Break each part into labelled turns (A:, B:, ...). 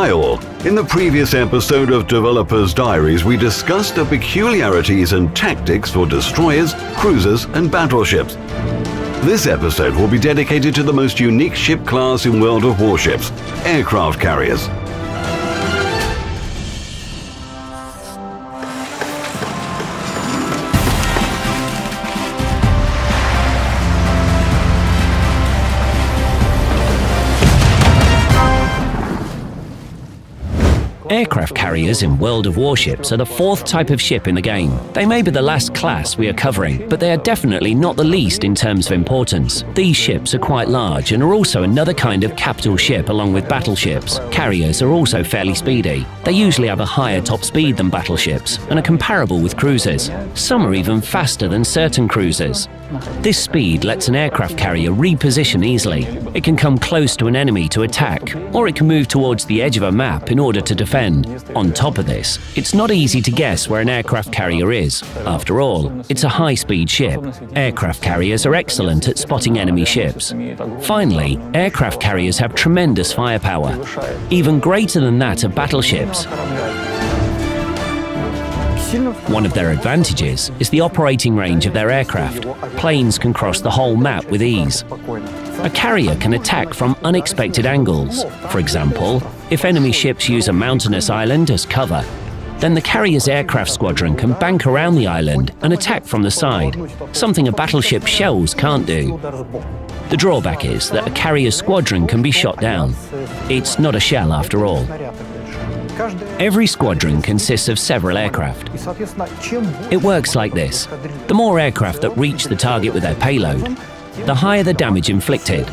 A: Hi all! In the previous episode of Developers Diaries, we discussed the peculiarities and tactics for destroyers, cruisers and battleships. This episode will be dedicated to the most unique ship class in World of Warships, aircraft carriers.
B: Aircraft carriers in World of Warships are the fourth type of ship in the game. They may be the last class we are covering, but they are definitely not the least in terms of importance. These ships are quite large and are also another kind of capital ship along with battleships. Carriers are also fairly speedy. They usually have a higher top speed than battleships and are comparable with cruisers. Some are even faster than certain cruisers. This speed lets an aircraft carrier reposition easily. It can come close to an enemy to attack, or it can move towards the edge of a map in order to defend. On top of this, it's not easy to guess where an aircraft carrier is. After all, it's a high-speed ship. Aircraft carriers are excellent at spotting enemy ships. Finally, aircraft carriers have tremendous firepower, even greater than that of battleships. One of their advantages is the operating range of their aircraft. Planes can cross the whole map with ease. A carrier can attack from unexpected angles. For example, if enemy ships use a mountainous island as cover, then the carrier's aircraft squadron can bank around the island and attack from the side, something a battleship's shells can't do. The drawback is that a carrier's squadron can be shot down. It's not a shell after all. Every squadron consists of several aircraft. It works like this. The more aircraft that reach the target with their payload, the higher the damage inflicted.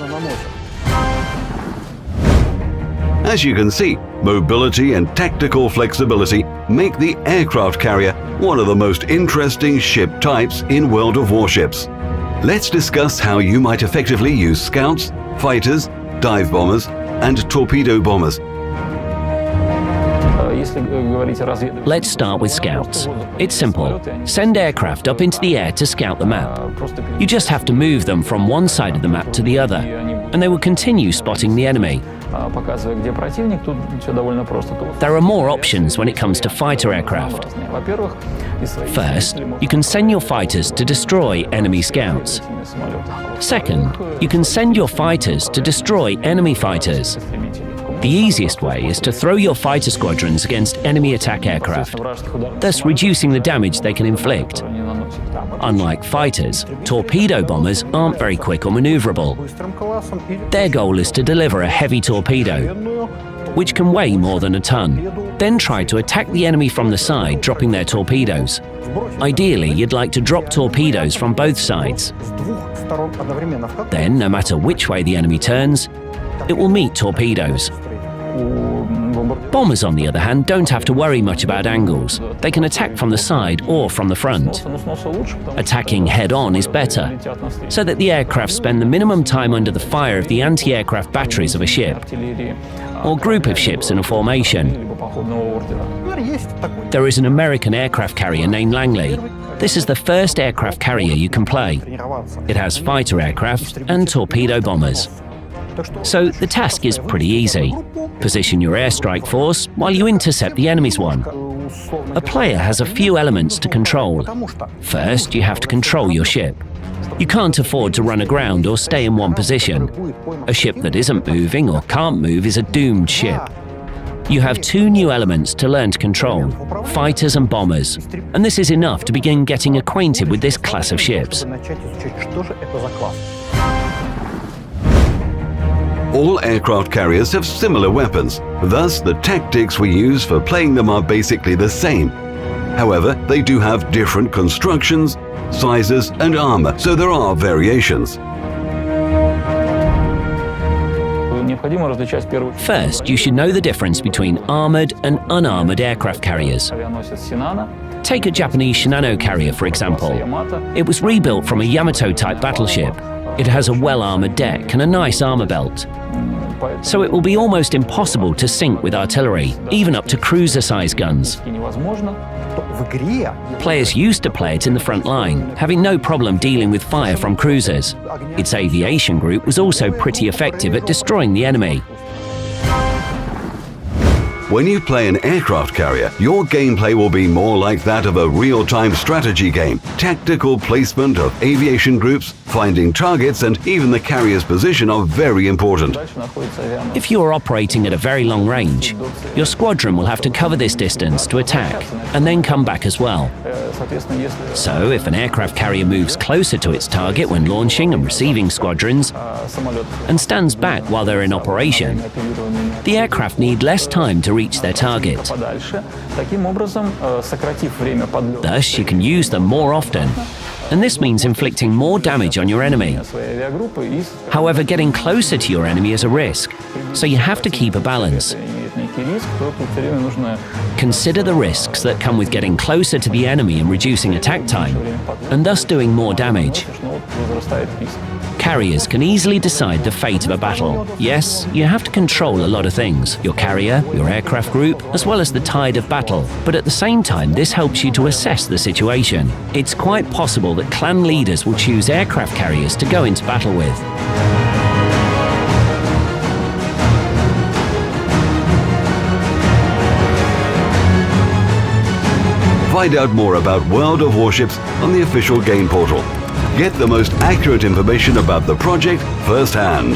A: As you can see, mobility and tactical flexibility make the aircraft carrier one of the most interesting ship types in World of Warships. Let's discuss how you might effectively use scouts, fighters, dive bombers, and torpedo bombers.
B: Let's start with scouts. It's simple. Send aircraft up into the air to scout the map. You just have to move them from one side of the map to the other, and they will continue spotting the enemy. There are more options when it comes to fighter aircraft. First, you can send your fighters to destroy enemy scouts. Second, you can send your fighters to destroy enemy fighters. The easiest way is to throw your fighter squadrons against enemy attack aircraft, thus reducing the damage they can inflict. Unlike fighters, torpedo bombers aren't very quick or maneuverable. Their goal is to deliver a heavy torpedo, which can weigh more than a ton, then try to attack the enemy from the side, dropping their torpedoes. Ideally, you'd like to drop torpedoes from both sides. Then, no matter which way the enemy turns, it will meet torpedoes. Bombers, on the other hand, don't have to worry much about angles. They can attack from the side or from the front. Attacking head-on is better, so that the aircraft spend the minimum time under the fire of the anti-aircraft batteries of a ship, or group of ships in a formation. There is an American aircraft carrier named Langley. This is the first aircraft carrier you can play. It has fighter aircraft and torpedo bombers. So the task is pretty easy. Position your airstrike force while you intercept the enemy's one. A player has a few elements to control. First, you have to control your ship. You can't afford to run aground or stay in one position. A ship that isn't moving or can't move is a doomed ship. You have two new elements to learn to control, fighters and bombers, and this is enough to begin getting acquainted with this class of ships.
A: All aircraft carriers have similar weapons, thus the tactics we use for playing them are basically the same. However, they do have different constructions, sizes and armor, so there are variations.
B: First, you should know the difference between armored and unarmored aircraft carriers. Take a Japanese Shinano carrier, for example. It was rebuilt from a Yamato-type battleship. It has a well-armored deck and a nice armor belt. So it will be almost impossible to sink with artillery, even up to cruiser-sized guns. Players used to play it in the front line, having no problem dealing with fire from cruisers. Its aviation group was also pretty effective at destroying the enemy.
A: When you play an aircraft carrier, your gameplay will be more like that of a real-time strategy game. Tactical placement of aviation groups, finding targets, and even the carrier's position are very important.
B: If you are operating at a very long range, your squadron will have to cover this distance to attack and then come back as well. So, if an aircraft carrier moves closer to its target when launching and receiving squadrons, and stands back while they're in operation, the aircraft need less time to reach their target. Thus, you can use them more often, and this means inflicting more damage on your enemy. However, getting closer to your enemy is a risk, so you have to keep a balance. Consider the risks that come with getting closer to the enemy and reducing attack time, and thus doing more damage. Carriers can easily decide the fate of a battle. Yes, you have to control a lot of things, your carrier, your aircraft group, as well as the tide of battle. But at the same time, this helps you to assess the situation. It's quite possible that clan leaders will choose aircraft carriers to go into battle with.
A: Find out more about World of Warships on the official game portal. Get the most accurate information about the project firsthand.